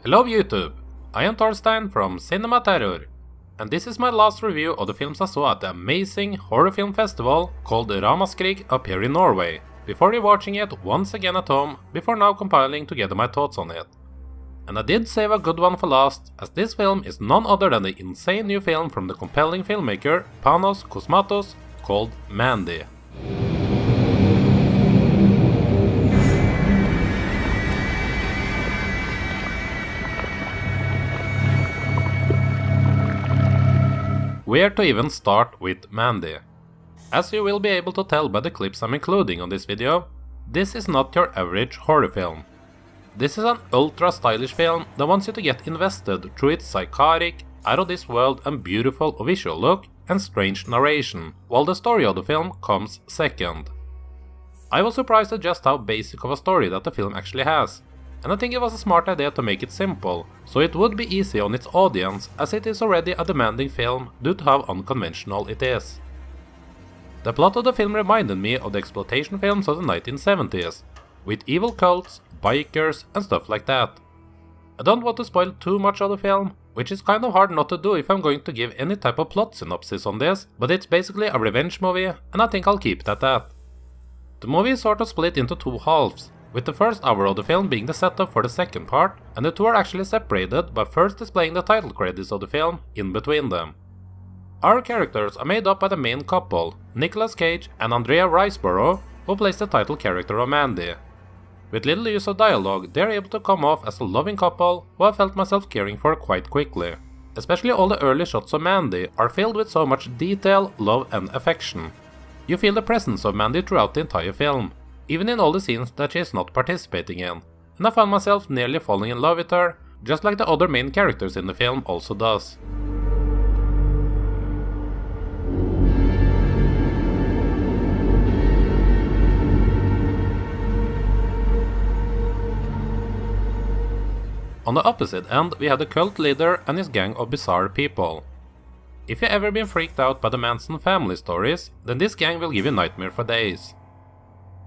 Hello YouTube, I am Thorstein from Cinema Terror, and this is my last review of the films I saw at the amazing horror film festival called Ramaskrik up here in Norway, before rewatching it once again at home, before now compiling together my thoughts on it. And I did save a good one for last, as this film is none other than the insane new film from the compelling filmmaker Panos Cosmatos called Mandy. Where to even start with Mandy? As you will be able to tell by the clips I'm including on this video, this is not your average horror film. This is an ultra stylish film that wants you to get invested through its psychotic, out of this world and beautiful visual look and strange narration, while the story of the film comes second. I was surprised at just how basic of a story that the film actually has, and I think it was a smart idea to make it simple, so it would be easy on its audience as it is already a demanding film due to how unconventional it is. The plot of the film reminded me of the exploitation films of the 1970s, with evil cults, bikers and stuff like that. I don't want to spoil too much of the film, which is kind of hard not to do if I'm going to give any type of plot synopsis on this, but it's basically a revenge movie and I think I'll keep it at that. The movie is sort of split into two halves, with the first hour of the film being the setup for the second part, and the two are actually separated by first displaying the title credits of the film in between them. Our characters are made up by the main couple, Nicolas Cage and Andrea Riseborough, who plays the title character of Mandy. With little use of dialogue, they are able to come off as a loving couple who I felt myself caring for quite quickly. Especially all the early shots of Mandy are filled with so much detail, love and affection. You feel the presence of Mandy throughout the entire film, even in all the scenes that she is not participating in, and I found myself nearly falling in love with her, just like the other main characters in the film also does. On the opposite end, we have the cult leader and his gang of bizarre people. If you've ever been freaked out by the Manson family stories, then this gang will give you nightmare for days.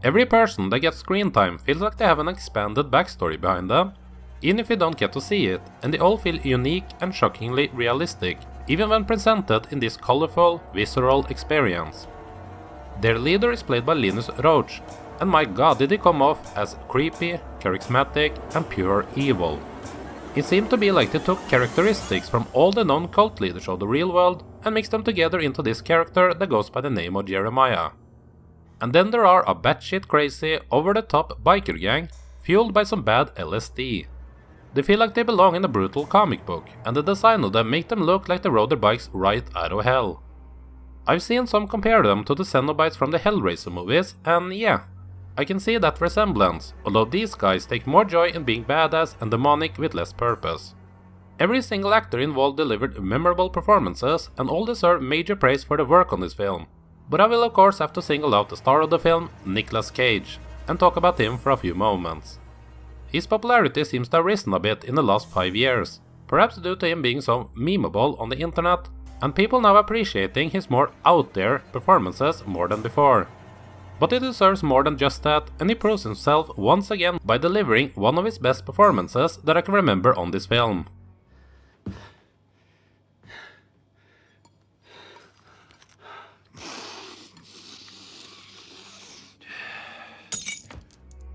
Every person that gets screen time feels like they have an expanded backstory behind them, even if you don't get to see it, and they all feel unique and shockingly realistic, even when presented in this colorful, visceral experience. Their leader is played by Linus Roach, and my god did he come off as creepy, charismatic and pure evil. It seemed to be like they took characteristics from all the known cult leaders of the real world and mixed them together into this character that goes by the name of Jeremiah. And then there are a batshit crazy, over-the-top biker gang, fueled by some bad LSD. They feel like they belong in a brutal comic book, and the design of them make them look like they rode their bikes right out of hell. I've seen some compare them to the Cenobites from the Hellraiser movies, and yeah, I can see that resemblance, although these guys take more joy in being badass and demonic with less purpose. Every single actor involved delivered memorable performances, and all deserve major praise for the work on this film. But I will of course have to single out the star of the film, Nicolas Cage, and talk about him for a few moments. His popularity seems to have risen a bit in the last 5 years, perhaps due to him being so memeable on the internet, and people now appreciating his more out there performances more than before. But he deserves more than just that, and he proves himself once again by delivering one of his best performances that I can remember on this film.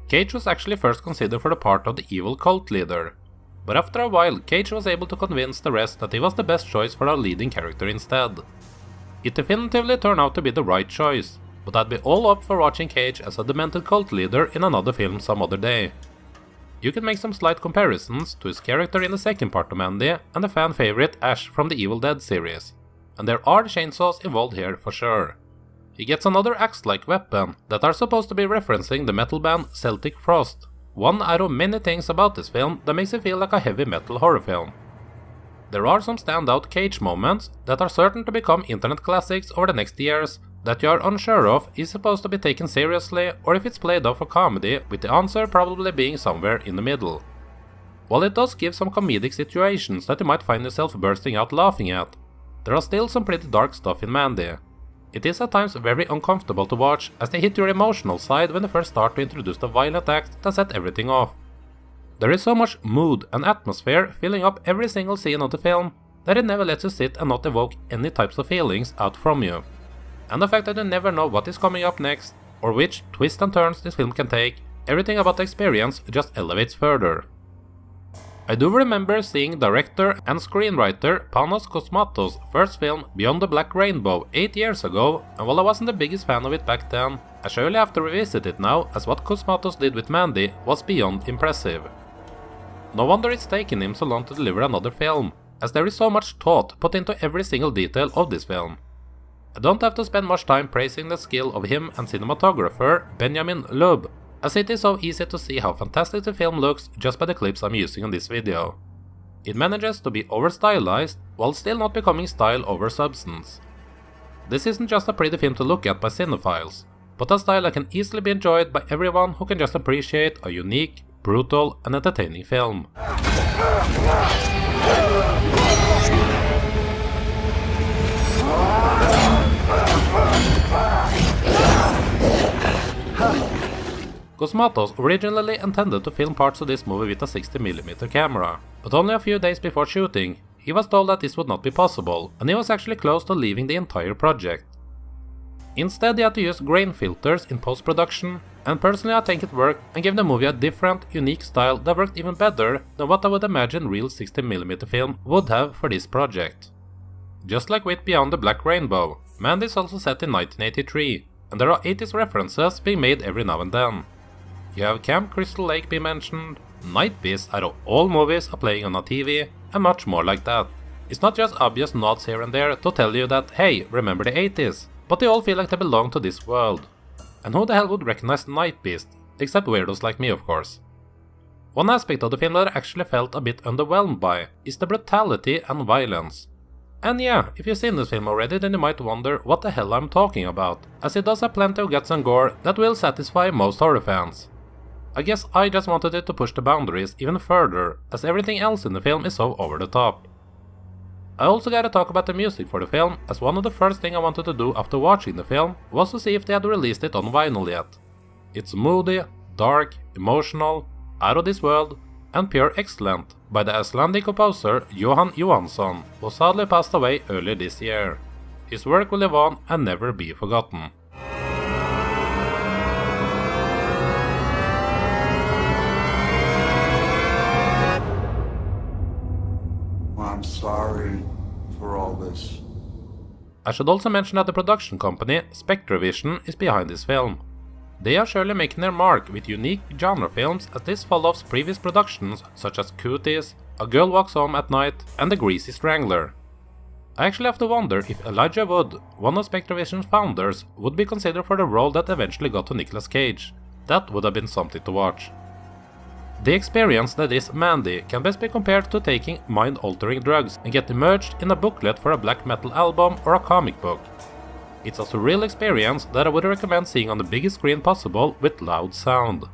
Cage was actually first considered for the part of the evil cult leader, but after a while Cage was able to convince the rest that he was the best choice for our leading character instead. It definitively turned out to be the right choice, but I'd be all up for watching Cage as a demented cult leader in another film some other day. You can make some slight comparisons to his character in the second part of Mandy and the fan favorite Ash from the Evil Dead series, and there are chainsaws involved here for sure. He gets another axe-like weapon that are supposed to be referencing the metal band Celtic Frost, one out of many things about this film that makes it feel like a heavy metal horror film. There are some standout Cage moments that are certain to become internet classics over the next years that you are unsure of is supposed to be taken seriously or if it's played off for comedy, with the answer probably being somewhere in the middle. While it does give some comedic situations that you might find yourself bursting out laughing at, there are still some pretty dark stuff in Mandy. It is at times very uncomfortable to watch as they hit your emotional side when they first start to introduce the violent act that set everything off. There is so much mood and atmosphere filling up every single scene of the film that it never lets you sit and not evoke any types of feelings out from you. And the fact that you never know what is coming up next, or which twists and turns this film can take, everything about the experience just elevates further. I do remember seeing director and screenwriter Panos Cosmatos' first film Beyond the Black Rainbow 8 years ago, and while I wasn't the biggest fan of it back then, I surely have to revisit it now, as what Cosmatos did with Mandy was beyond impressive. No wonder it's taken him so long to deliver another film, as there is so much thought put into every single detail of this film. I don't have to spend much time praising the skill of him and cinematographer Benjamin Loeb, as it is so easy to see how fantastic the film looks just by the clips I'm using in this video. It manages to be over-stylized while still not becoming style over substance. This isn't just a pretty film to look at by cinephiles, but a style that can easily be enjoyed by everyone who can just appreciate a unique, brutal and entertaining film. Cosmatos originally intended to film parts of this movie with a 60mm camera, but only a few days before shooting, he was told that this would not be possible, and he was actually close to leaving the entire project. Instead, he had to use grain filters in post-production, and personally I think it worked and gave the movie a different, unique style that worked even better than what I would imagine real 60mm film would have for this project. Just like with Beyond the Black Rainbow, Mandy is also set in 1983, and there are 80s references being made every now and then. You have Camp Crystal Lake be mentioned, Night Beast out of all movies are playing on a TV, and much more like that. It's not just obvious nods here and there to tell you that, hey, remember the 80s, but they all feel like they belong to this world. And who the hell would recognize Night Beast, except weirdos like me of course. One aspect of the film that I actually felt a bit underwhelmed by is the brutality and violence. And yeah, if you've seen this film already, then you might wonder what the hell I'm talking about, as it does have plenty of guts and gore that will satisfy most horror fans. I guess I just wanted it to push the boundaries even further, as everything else in the film is so over the top. I also gotta talk about the music for the film, as one of the first things I wanted to do after watching the film was to see if they had released it on vinyl yet. It's moody, dark, emotional, out of this world, and pure excellent by the Icelandic composer Jóhann Jóhannsson, who sadly passed away earlier this year. His work will live on and never be forgotten. I'm sorry for all this. I should also mention that the production company, Spectrovision, is behind this film. They are surely making their mark with unique genre films, as this follows previous productions such as Cooties, A Girl Walks Home at Night and The Greasy Strangler. I actually have to wonder if Elijah Wood, one of Spectrovision's founders, would be considered for the role that eventually got to Nicolas Cage. That would have been something to watch. The experience that is Mandy can best be compared to taking mind-altering drugs and get immersed in a booklet for a black metal album or a comic book. It's a surreal experience that I would recommend seeing on the biggest screen possible with loud sound.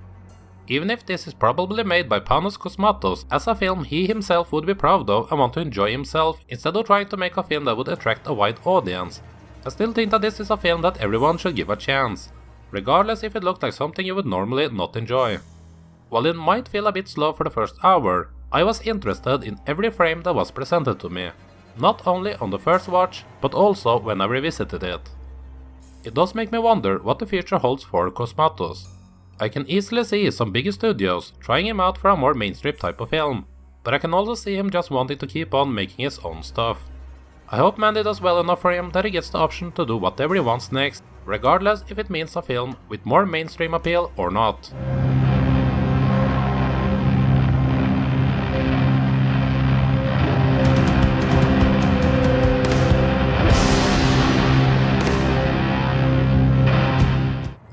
Even if this is probably made by Panos Cosmatos as a film he himself would be proud of and want to enjoy himself instead of trying to make a film that would attract a wide audience, I still think that this is a film that everyone should give a chance, regardless if it looked like something you would normally not enjoy. While it might feel a bit slow for the first hour, I was interested in every frame that was presented to me, not only on the first watch, but also when I revisited it. It does make me wonder what the future holds for Cosmatos. I can easily see some bigger studios trying him out for a more mainstream type of film, but I can also see him just wanting to keep on making his own stuff. I hope Mandy does well enough for him that he gets the option to do whatever he wants next, regardless if it means a film with more mainstream appeal or not.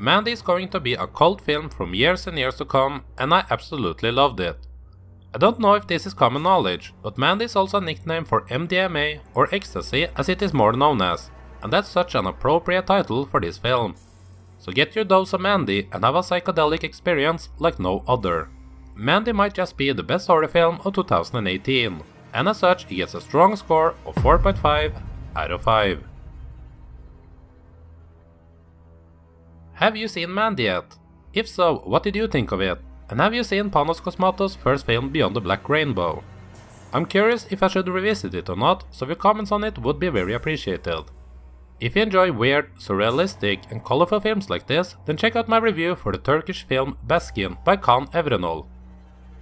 Mandy is going to be a cult film from years and years to come, and I absolutely loved it. I don't know if this is common knowledge, but Mandy is also a nickname for MDMA or ecstasy as it is more known as, and that's such an appropriate title for this film. So get your dose of Mandy and have a psychedelic experience like no other. Mandy might just be the best horror film of 2018, and as such it gets a strong score of 4.5 out of 5. Have you seen Mandy yet? If so, what did you think of it? And have you seen Panos Cosmatos' first film Beyond the Black Rainbow? I'm curious if I should revisit it or not, so your comments on it would be very appreciated. If you enjoy weird, surrealistic and colorful films like this, then check out my review for the Turkish film Baskin by Kaan Evrenol.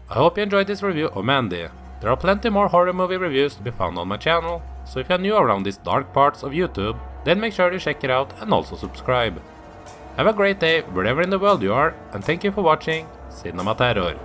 I hope you enjoyed this review of Mandy. There are plenty more horror movie reviews to be found on my channel, so if you're new around these dark parts of YouTube, then make sure to check it out and also subscribe. Have a great day wherever in the world you are, and thank you for watching Cinema Terror.